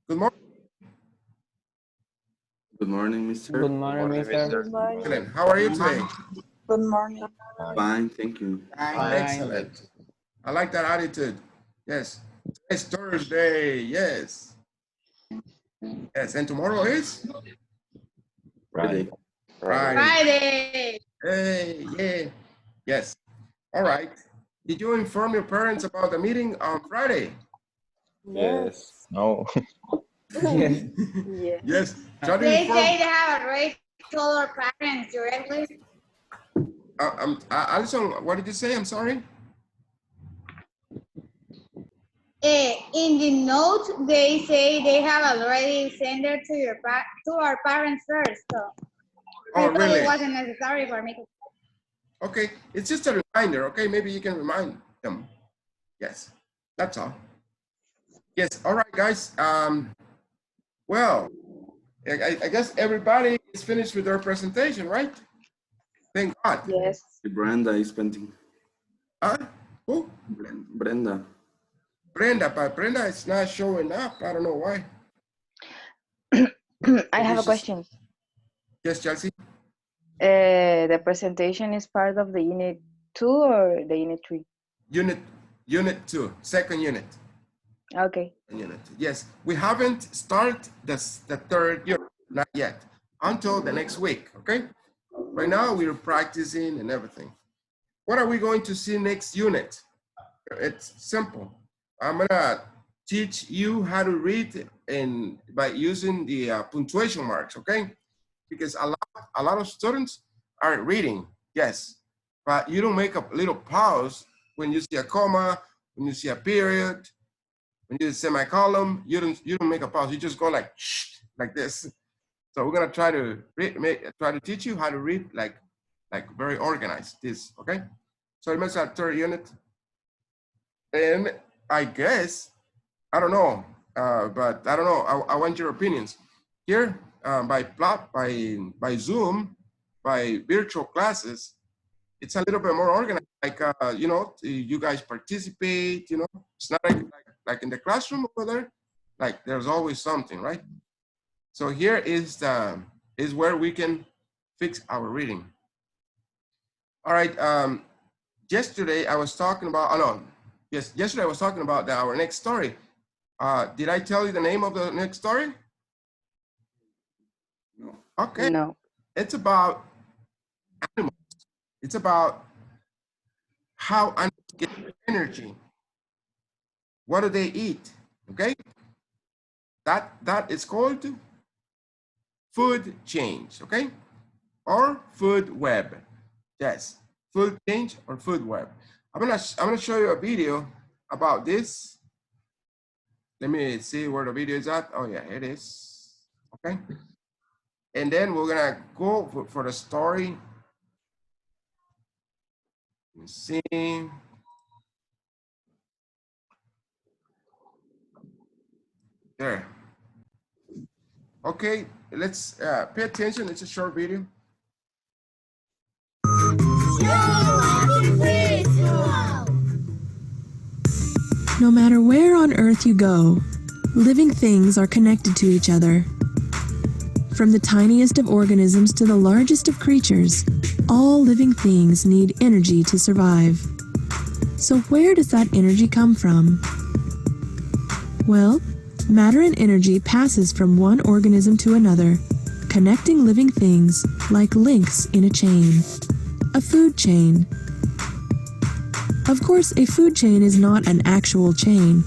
Good morning. Good morning, mister. Good morning, mister. Good morning. Excellent. How are you today? Good morning. Fine, thank you. Fine. Excellent. I like that attitude. Yes. It's Thursday. Yes. Yes. And tomorrow is Friday. Friday. Hey, yeah. Yes. All right. Did you inform your parents about the meeting on Friday? Yes. No. Yes. Yeah. Yes. Try to They inform. say they have already told our parents directly. Alison, what did you say? I'm sorry. In the note, they say they have already sent it to our parents first. So I Oh, thought really? it wasn't necessary for me to. Okay. It's just a reminder. Okay. Maybe you can remind them. Yes. That's all. Yes. All right, guys. Well, I guess everybody is finished with their presentation, right? Thank God. Yes. Brenda is painting. Who? Brenda. Brenda, but Brenda is not showing up. I don't know why. I have a question. Yes, Chelsea. The presentation is part of the unit 2 or the unit 3? Unit 2, second unit. Okay. Unit. Yes, we haven't started the third unit, not yet, until the next week, okay? Right now, we're practicing and everything. What are we going to see next unit? It's simple. I'm gonna teach you how to read by using the punctuation marks, okay? Because a lot of students are reading, yes, but you don't make a little pause when you see a comma, when you see a period, when you see a semicolon, you don't make a pause. You just go like this. So we're gonna try to teach you how to read like very organized. This, okay? So remember that third unit, and I guess I don't know, but I don't know. I want your opinions here. By Zoom, by virtual classes, it's a little bit more organized. Like you know, you guys participate. You know, it's not like in the classroom over there. Like there's always something, right? So here is where we can fix our reading. All right. Yesterday I was talking about. Oh no. Yes. Yesterday I was talking about our next story. Did I tell you the name of the next story? No. Okay. No. It's about animals. It's about how animals get energy. What do they eat? Okay. That is called food change. Okay. Or food web. Yes. Food change or food web. I'm gonna show you a video about this. Let me see where the video is at. Oh yeah, it is. Okay. And then we're gonna go for the story. Let's see. There. Okay, let's pay attention. It's a short video. No matter where on Earth you go, living things are connected to each other. From the tiniest of organisms to the largest of creatures, all living things need energy to survive. So where does that energy come from? Well, matter and energy passes from one organism to another, connecting living things like links in a chain. A food chain. Of course, a food chain is not an actual chain.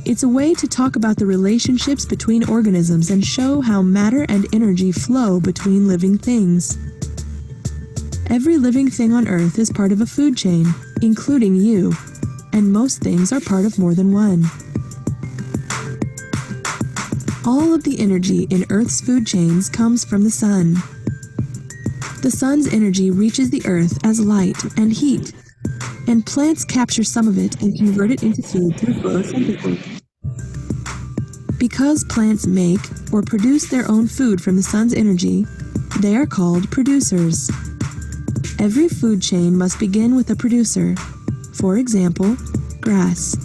It's a way to talk about the relationships between organisms and show how matter and energy flow between living things. Every living thing on Earth is part of a food chain, including you, and most things are part of more than one. All of the energy in Earth's food chains comes from the sun. The sun's energy reaches the Earth as light and heat, and plants capture some of it and convert it into food through photosynthesis. Because plants make or produce their own food from the sun's energy, they are called producers. Every food chain must begin with a producer. For example, grass.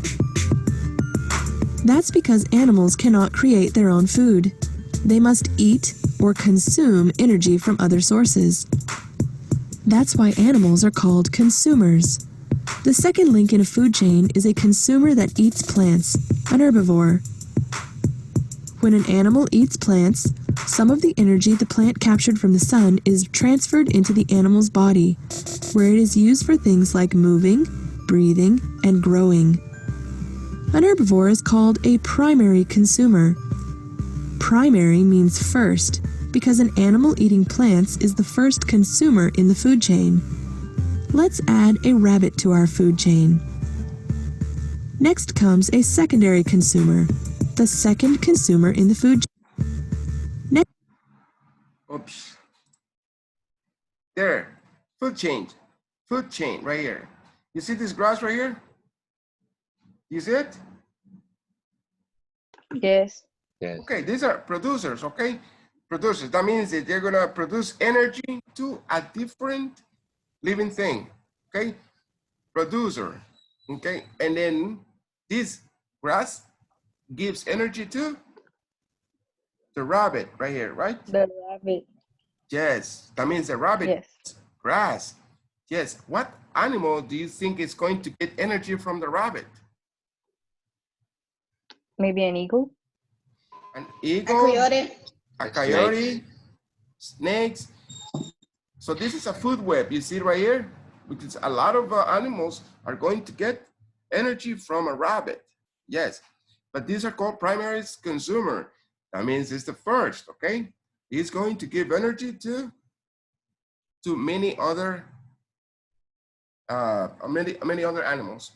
That's because animals cannot create their own food. They must eat or consume energy from other sources. That's why animals are called consumers. The second link in a food chain is a consumer that eats plants, an herbivore. When an animal eats plants, some of the energy the plant captured from the sun is transferred into the animal's body, where it is used for things like moving, breathing, and growing. An herbivore is called a primary consumer. Primary means first, because an animal eating plants is the first consumer in the food chain. Let's add a rabbit to our food chain. Next comes a secondary consumer, the second consumer in the food chain. Oops. There, food chain, right here. You see this grass right here? You see it? Yes. Yes. Okay, these are producers, okay? Producers, that means that they're gonna produce energy to a different living thing, okay? Producer, okay? And then this grass gives energy to the rabbit right here, right? The rabbit. Yes, that means the rabbit Yes. eats grass. Yes, what animal do you think is going to get energy from the rabbit? Maybe an eagle? An A eagle, coyote. a coyote, snakes. So this is a food web, you see right here? Because a lot of animals are going to get energy from a rabbit. Yes, but these are called primary consumer. That means it's the first, okay? He's going to give energy to many other many other animals.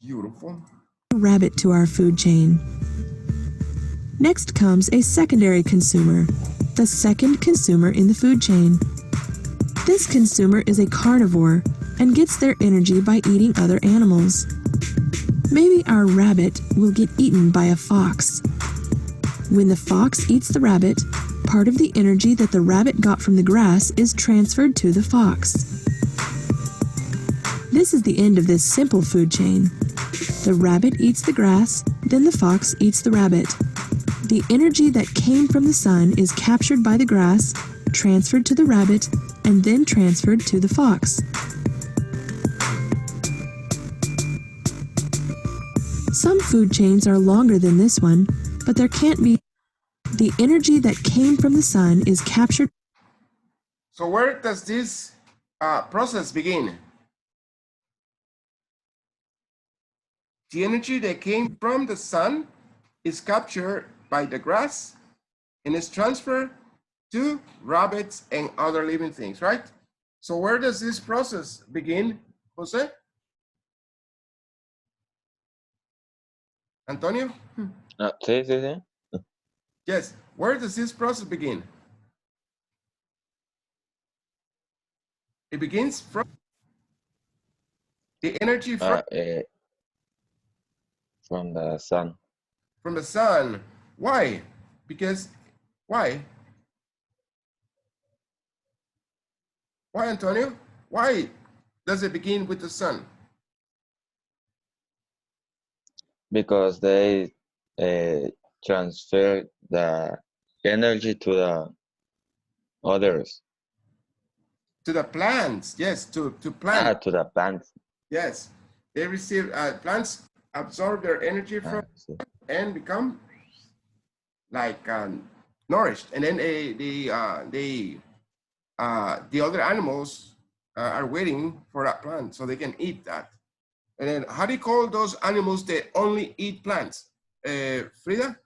Beautiful. Rabbit to our food chain. Next comes a secondary consumer, the second consumer in the food chain. This consumer is a carnivore and gets their energy by eating other animals. Maybe our rabbit will get eaten by a fox. When the fox eats the rabbit, part of the energy that the rabbit got from the grass is transferred to the fox. This is the end of this simple food chain. The rabbit eats the grass, then the fox eats the rabbit. The energy that came from the sun is captured by the grass, transferred to the rabbit, and then transferred to the fox. Some food chains are longer than this one, but there can't be. The energy that came from the sun is captured. So where does this process begin? The energy that came from the sun is captured by the grass and is transferred to rabbits and other living things, right? So where does this process begin, Jose? Antonio? Sí, sí, sí. Yes, where does this process begin? It begins from the energy from The sun. From the sun. Why? Because, why? Why, Antonio? Why does it begin with the sun? Because they transfer the energy to the others. To the plants, yes, to plants. To the plants. Yes, they receive, plants absorb their energy from Sí. and become like nourished, and then the other animals are waiting for that plant so they can eat that. And then how do you call those animals that only eat plants? Frida?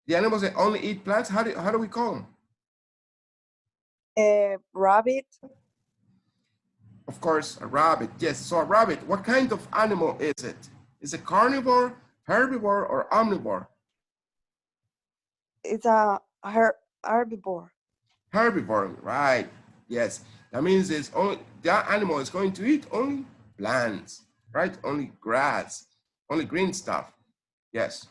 The animals that only eat plants, how do we call them? Rabbit. Of course, a rabbit. Yes, so a rabbit, what kind of animal is it? Is it carnivore, herbivore, or omnivore? It's a herbivore. Herbivore, right? Yes, that means it's only that animal is going to eat only plants, right? Only grass, only green stuff. Yes.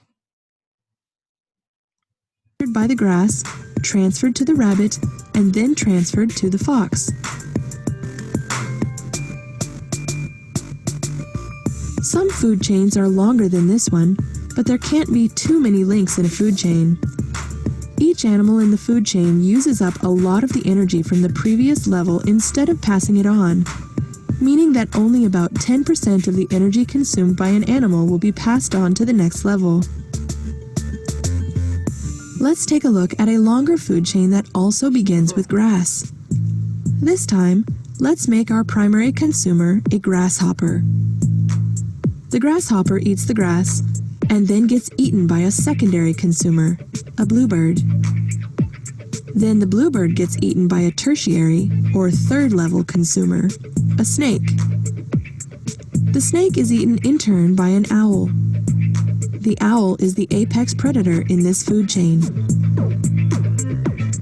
By the grass, transferred to the rabbit, and then transferred to the fox. Some food chains are longer than this one, but there can't be too many links in a food chain. Each animal in the food chain uses up a lot of the energy from the previous level instead of passing it on, meaning that only about 10% of the energy consumed by an animal will be passed on to the next level. Let's take a look at a longer food chain that also begins with grass. This time, let's make our primary consumer a grasshopper. The grasshopper eats the grass and then gets eaten by a secondary consumer, a bluebird. Then the bluebird gets eaten by a tertiary or third level consumer, a snake. The snake is eaten in turn by an owl. The owl is the apex predator in this food chain.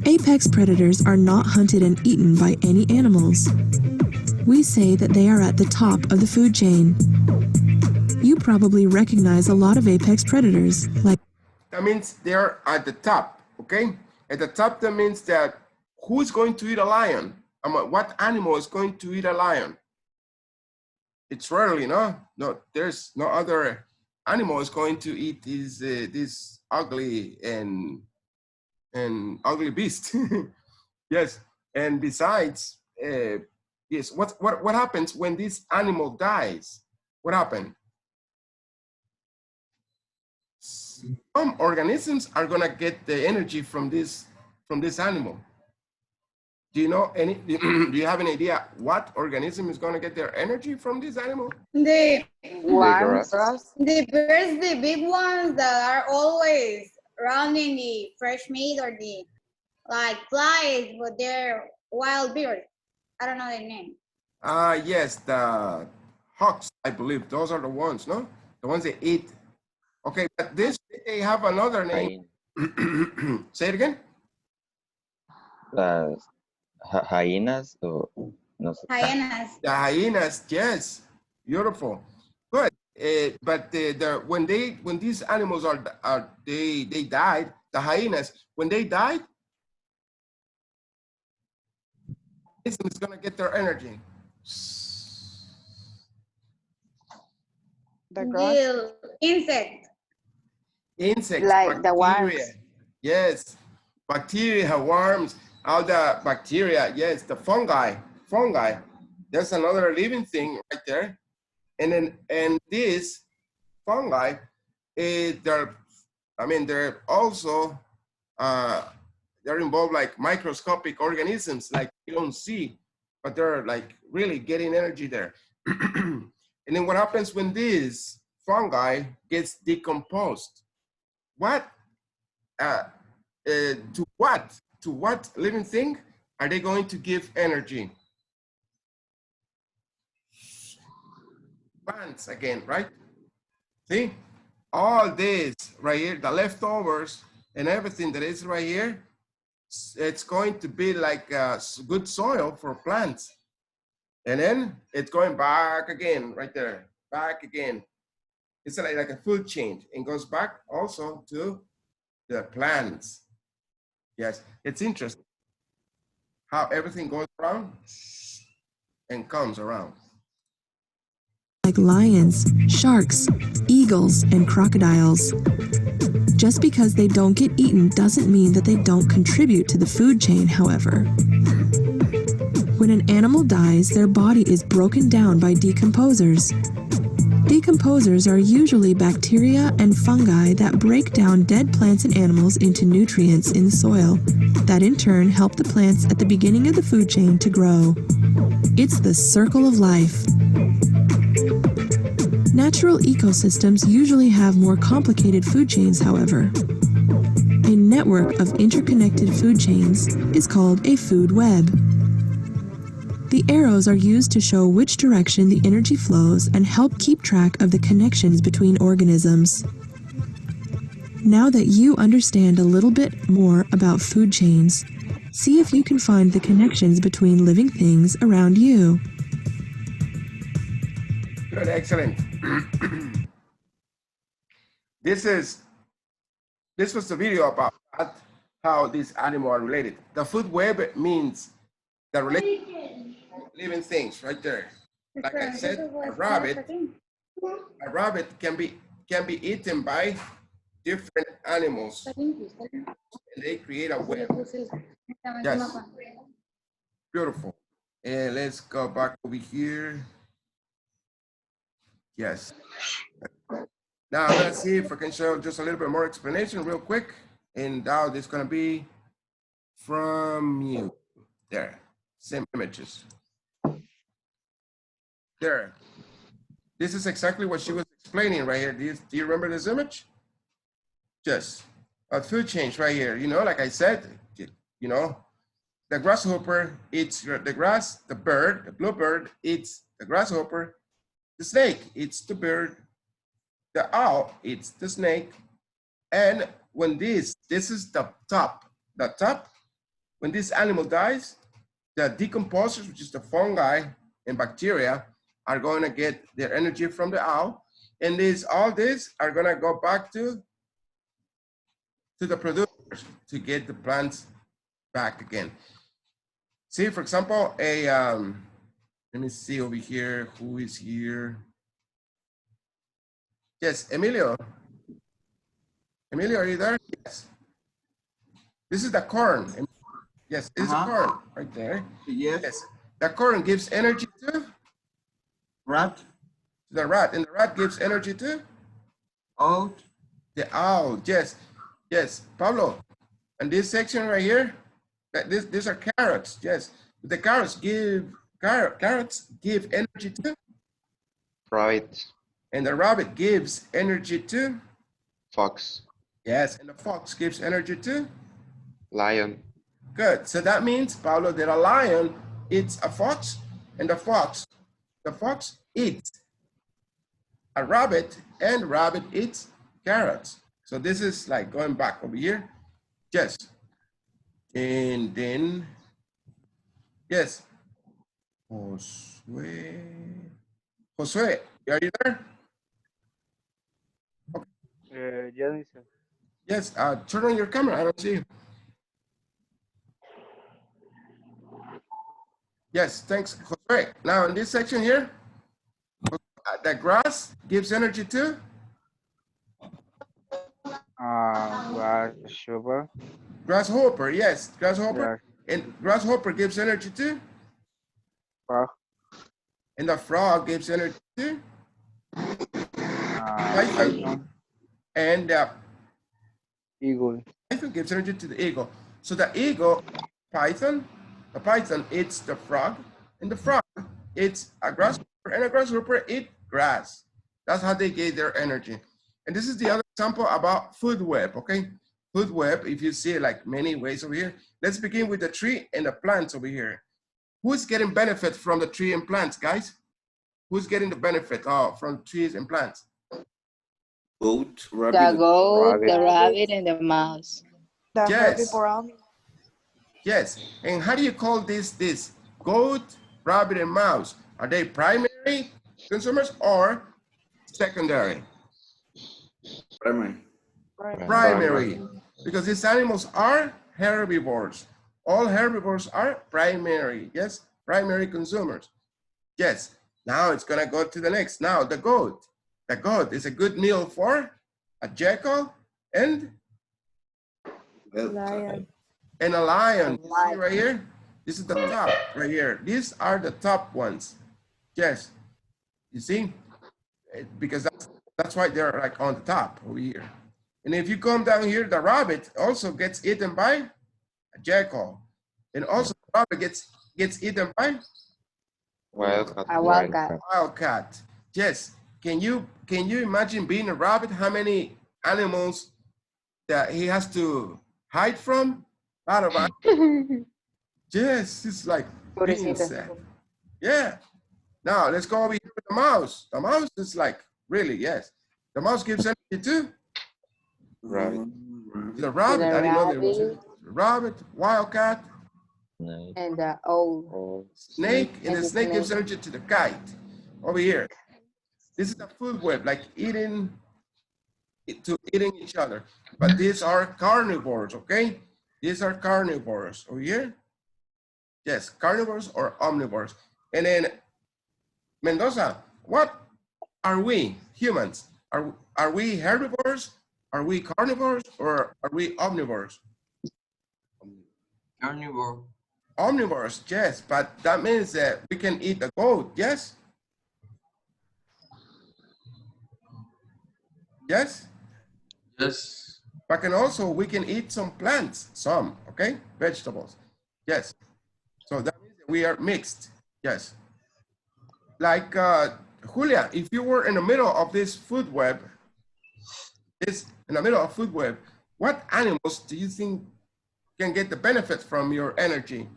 Apex predators are not hunted and eaten by any animals. We say that they are at the top of the food chain. You probably recognize a lot of apex predators, like That means they're at the top, okay? At the top, that means that who's going to eat a lion? What animal is going to eat a lion? It's rarely, no? No, there's no other animal is going to eat this ugly and ugly beast. Yes, and besides, yes, what happens when this animal dies? What happened? Some organisms are gonna get the energy from this animal. Do you know any? Do you have any idea what organism is gonna get their energy from this animal? The Worms. the birds, the big ones that are always around in the fresh meat, or the like flies, but they're wild birds. I don't know their name. Yes, the hawks, I believe. Those are the ones, no? The ones that eat. Okay, but this, they have another name. Say it again. Las hyenas o no sé. Hyenas. The hyenas, yes, beautiful, good. But when these animals they died, the hyenas, when they died, it's gonna get their energy. The grass. The insect. Insects, Like the bacteria. worms. Yes, bacteria, worms, all the bacteria. Yes, the fungi. There's another living thing right there. And these fungi, they're also they're involved like microscopic organisms, like you don't see, but they're like really getting energy there. And then what happens when this fungi gets decomposed? To what living thing are they going to give energy? Plants again, right? See, all this right here, the leftovers and everything that is right here, it's going to be like good soil for plants. And then it's going back again, right there, back again. It's like a food chain, and goes back also to the plants. Yes, it's interesting how everything goes around and comes around. like lions, sharks, eagles, and crocodiles. Just because they don't get eaten doesn't mean that they don't contribute to the food chain, however. When an animal dies, their body is broken down by decomposers. Decomposers are usually bacteria and fungi that break down dead plants and animals into nutrients in the soil, that in turn help the plants at the beginning of the food chain to grow. It's the circle of life. Natural ecosystems usually have more complicated food chains, however. A network of interconnected food chains is called a food web. The arrows are used to show which direction the energy flows and help keep track of the connections between organisms. Now that you understand a little bit more about food chains, see if you can find the connections between living things around you. Good, excellent. This was the video about how these animals are related. The food web means the relation living things right there. Like I said, a rabbit a rabbit can be eaten by different animals. And they create a web. Yes. Beautiful. And let's go back over here. Yes. Now let's see if I can show just a little bit more explanation real quick. And now this is going to be from you. There. Same images. There. This is exactly what she was explaining right here. Do you remember this image? Just a food change right here. You know, like I said, you know, the grasshopper eats the grass, the bird, the bluebird eats the grasshopper, the snake eats the bird, the owl eats the snake. And when this is the top, when this animal dies, the decomposers, which is the fungi and bacteria, are going to get their energy from the owl. And all this are going to go back to the producers to get the plants back again. See, for example, let me see over here, who is here? Yes, Emilio. Emilio, are you there? Yes. This is the corn. Yes, this is the corn right there. Yes. The corn gives energy to? Rat. The rat. And the rat gives energy to? Oat. The owl, yes. Yes, Pablo. And this section right here, these are carrots, yes. The carrots give energy to? Rabbit. And the rabbit gives energy to? Fox. Yes, and the fox gives energy to? Lion. Good. So that means, Paulo, that a lion eats a fox, and the fox eats a rabbit, and rabbit eats carrots. So this is like going back over here. Yes. And then, yes. Josue, are you there? Yeah, yes, turn on your camera, I don't see you. Yes, thanks, Josue. Now in this section here, the grass gives energy to? Grasshopper. Grasshopper, yes, grasshopper. Yeah. And grasshopper gives energy to? Frog. And the frog gives energy to? Python. And the Eagle. python gives energy to the eagle. So the eagle, the python eats the frog, and the frog eats a grasshopper, and a grasshopper eats grass. That's how they get their energy. And this is the other example about food web, okay? Food web, if you see like many ways over here. Let's begin with the tree and the plants over here. Who's getting benefit from the tree and plants, guys? Who's getting the benefit from trees and plants? Goat, rabbit. The goat, the rabbit, and the mouse. The Yes. herbivore. Yes, and how do you call this goat, rabbit, and mouse? Are they primary consumers or secondary? Primary. Primary, because these animals are herbivores. All herbivores are primary, yes, primary consumers. Yes, now it's gonna go to the next. Now the goat. The goat is a good meal for a jackal and Lion. and a lion. You see right here? This is the top right here. These are the top ones. Yes. You see? Because that's why they're like on the top over here. And if you come down here, the rabbit also gets eaten by a jackal. And also the rabbit gets eaten by Wildcat. A wildcat. wildcat. Yes. Can you imagine being a rabbit? How many animals that he has to hide from? A lot of animals. Yes, it's like being sad. Yeah. Now let's go over here with the mouse. The mouse is like really, yes. The mouse gives energy too. Rabbit. The rabbit, I didn't know there was a rabbit, wildcat, Snake. And the owl. Oh, snake, and the And the snake gives snake. energy to the kite. Over here. This is the food web, like eating each other. But these are carnivores, okay? These are carnivores. Over here. Yes, carnivores or omnivores. And then Mendoza, what are we humans? Are we herbivores? Are we carnivores or are we omnivores? Carnivore. Omnivores, yes, but that means that we can eat a goat, yes? Yes? Yes. But we can eat some plants, some, okay? Vegetables, yes. So that means that we are mixed, yes. Like, Julia, if you were in the middle of this food web, what animals do you think can get the benefits from your energy?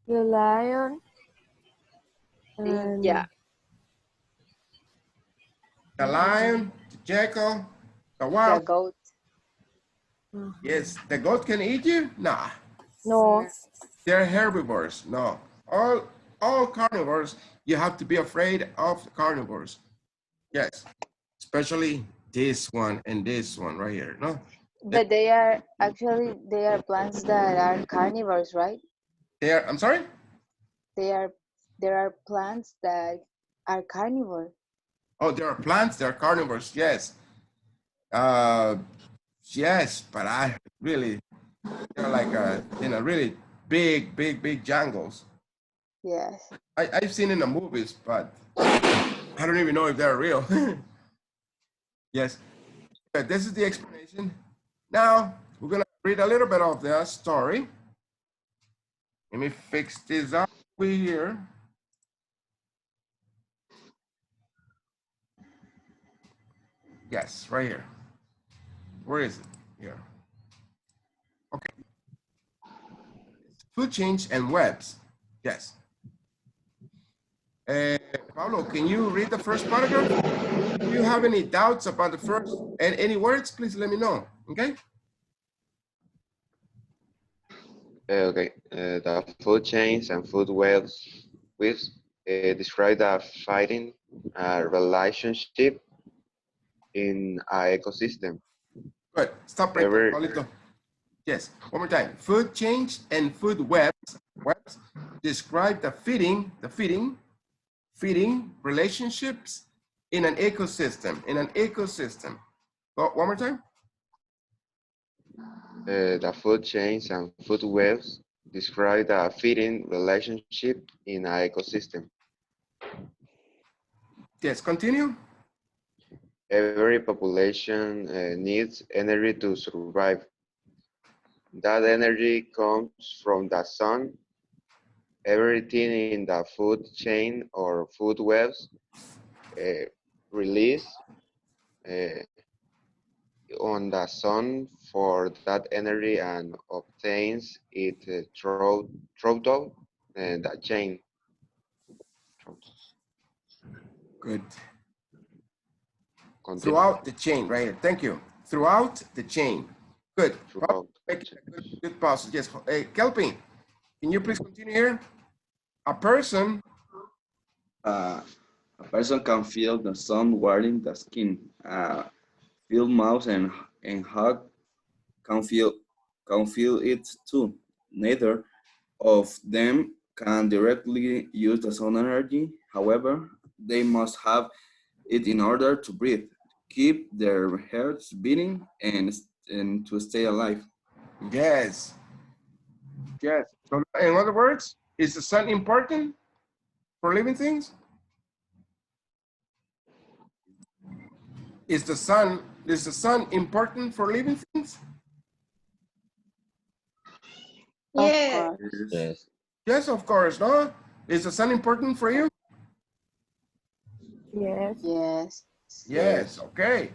The lion. And Yeah. The lion, the jackal, the The wild. goat. Yes, the goat can eat you? Nah, no. they're herbivores. No, all carnivores, you have to be afraid of the carnivores. Yes, especially this one and this one right here. No, But they are plants that are carnivores, right? I'm sorry? There are plants that are carnivore. Oh, there are plants, there are carnivores. Yes. Yes, but they're like in a really big jungles. Yes. I've seen in the movies, but I don't even know if they're real. Yes, but this is the explanation. Now we're gonna read a little bit of the story. Let me fix this up over here. Yes, right here. Where is it? Here. Okay. Food chains and webs. Yes. Pablo, can you read the first paragraph? If you have any doubts about the first and any words, please let me know. Okay. Okay. The food chains and food webs describe the fighting relationship in an ecosystem. Good. Stop right there, Every- Pablito. Yes, one more time. Food chains and food webs describe the feeding relationships in an ecosystem. Go one more time. The food chains and food webs describe the feeding relationship in an ecosystem. Yes, continue. Every population needs energy to survive. That energy comes from the sun. Everything in the food chain or food webs release on the sun for that energy and obtains it throughout the chain. Good. Continue. Throughout the chain, right here. Thank you. Throughout the chain. Good. Throughout the Make a good pause. Yes. Hey, Kelpin, can you please continue here? A person. A person can feel the sun warming the skin. Feel mouse and hug can feel it too. Neither of them can directly use the sun energy. However, they must have it in order to breathe, keep their hearts beating, and to stay alive. Yes. Yes. So in other words, is the sun important for living things? Is the sun important for living things? Yeah. Yes. Yes, of course. No. Is the sun important for you? Yes. Yes. Yes. Okay.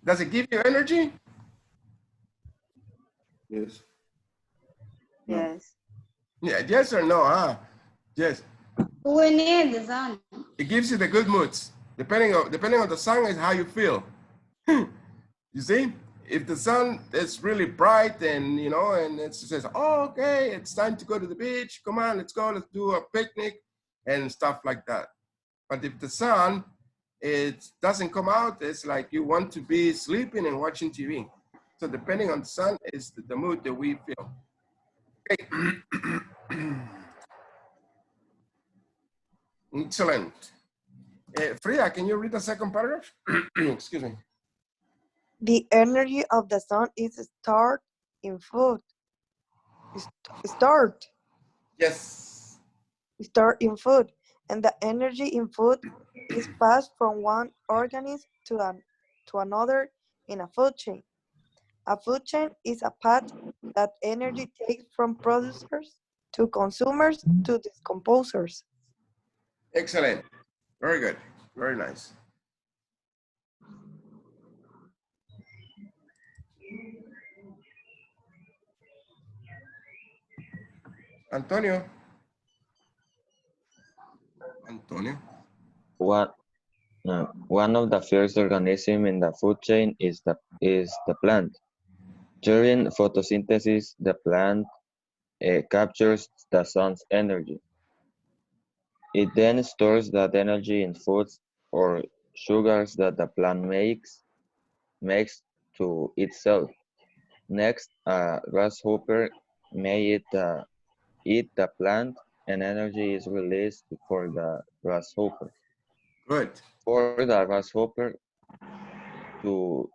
Does it give you energy? Yes. Yes. Yeah. Yes or no? Huh? Yes. We need the sun. It gives you the good moods. Depending on the sun is how you feel. You see, if the sun is really bright and and it says, oh, okay, it's time to go to the beach. Come on, let's go. Let's do a picnic and stuff like that. But if the sun doesn't come out, it's like you want to be sleeping and watching TV. So depending on the sun is the mood that we feel. Okay. Excellent. Frida, can you read the second paragraph? Excuse me. The energy of the sun is stored in food. Stored. Yes. Stored in food. And the energy in food is passed from one organism to another in a food chain. A food chain is a path that energy takes from producers to consumers to decomposers. Excellent. Very good. Very nice. Antonio. Antonio. One of the first organisms in the food chain is the plant. During photosynthesis, the plant captures the sun's energy. It then stores that energy in foods or sugars that the plant makes to itself. Next, a grasshopper may eat the plant, and energy is released for the grasshopper. Good. For the grasshopper to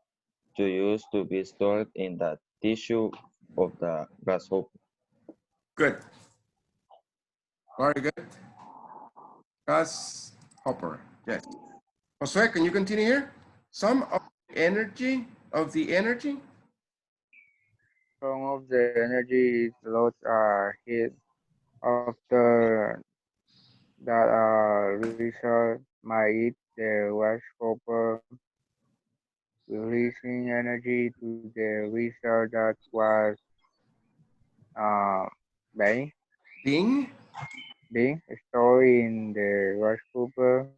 use to be stored in the tissue of the grasshopper. Good. Very good. Grasshopper. Yes. Jose, can you continue here? Some of the energy Some of the energy is lost heat after that result might eat the grasshopper, releasing energy to the result that was uh, being, being stored in the grasshopper.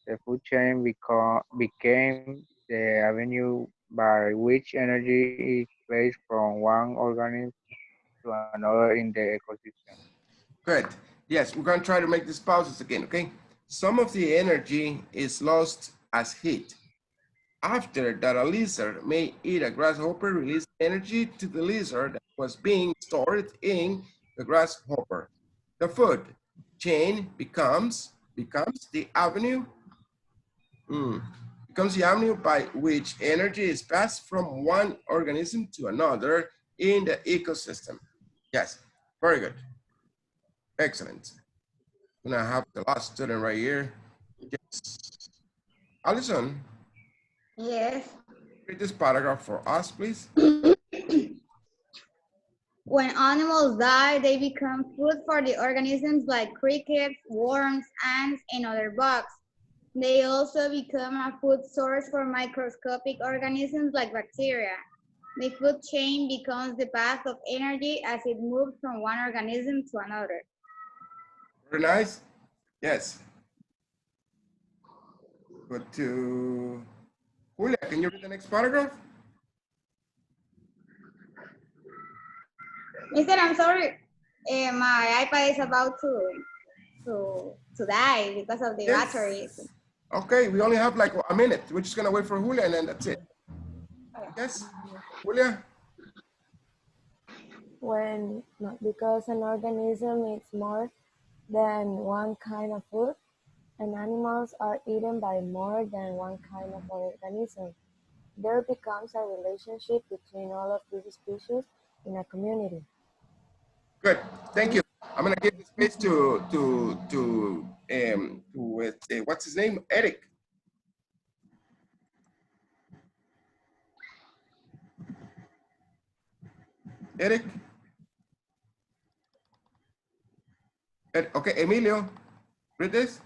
The food chain became the avenue by which energy is placed from one organism to another in the ecosystem. Good. Yes, we're going to try to make these pauses again, okay? Some of the energy is lost as heat. After that, a lizard may eat a grasshopper, release energy to the lizard that was being stored in the grasshopper. The food chain becomes the avenue, becomes the avenue by which energy is passed from one organism to another in the ecosystem. Yes, very good. Excellent. I'm gonna have the last student right here. Yes. Allison, Yes. read this paragraph for us, please. When animals die, they become food for the organisms like crickets, worms, ants, and other bugs. They also become a food source for microscopic organisms like bacteria. The food chain becomes the path of energy as it moves from one organism to another. Very nice. Yes. Go to Julia. Can you read the next paragraph? Mister, I'm sorry. My iPad is about to die because of the battery. Okay, we only have like a minute. We're just gonna wait for Julia and then that's it. Yes, Julia. Because an organism eats more than one kind of food, and animals are eaten by more than one kind of organism, there becomes a relationship between all of these species in a community. Good. Thank you. I'm gonna give the space to what's his name? Eric. Eric. Okay, Emilio, read this.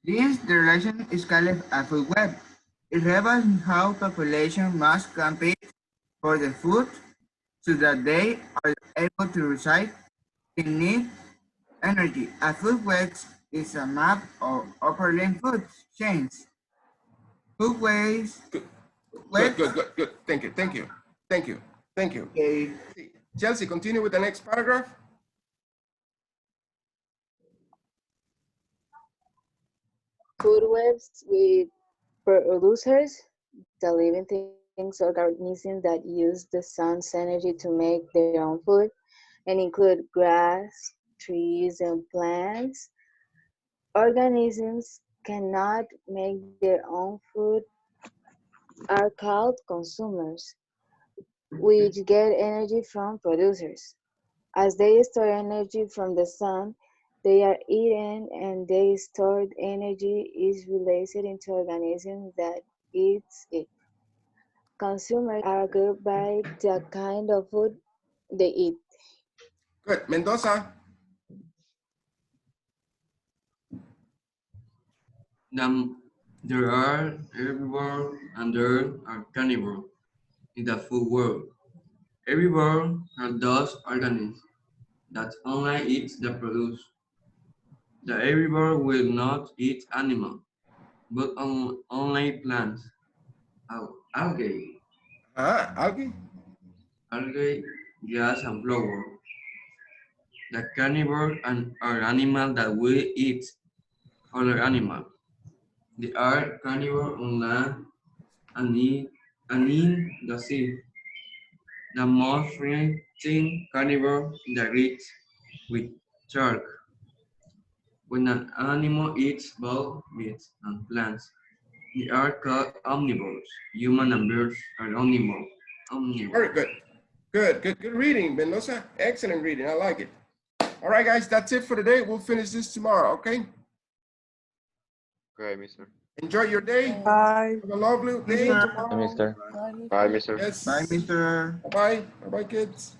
This the relation is called a food web. It reveals how population must compete for the food so that they are able to reside in need energy. A food web is a map of operating food chains. Food ways. Good. Thank you. Okay. Chelsea, continue with the next paragraph. Food webs with producers, the living things, organisms that use the sun's energy to make their own food, and include grass, trees, and plants, Organisms cannot make their own food are called consumers, which get energy from producers. As they store energy from the sun, they are eaten and their stored energy is released into organisms that eats it. Consumers are grouped by the kind of food they eat. Good. Mendoza. There are herbivores and there are carnivores in the food world. Herbivores are those organisms that only eat the produce. The herbivore will not eat animals, but only plants. Algae, Algae. algae, grass, and flowers. The carnivore are animals that will eat other animals. They are carnivore on land and in the sea. The most frequent carnivore interacts with shark. When an animal eats both meat and plants, they are called omnivores. Human and birds are omnivores. Very good. Good reading, Mendoza. Excellent reading. I like it. All right, guys, that's it for today. We'll finish this tomorrow, okay? Okay, mister. Enjoy your day. Bye. Have a lovely day. Hi, mister. Bye, mister. Yes. Bye, mister. Bye-bye. Bye-bye, kids.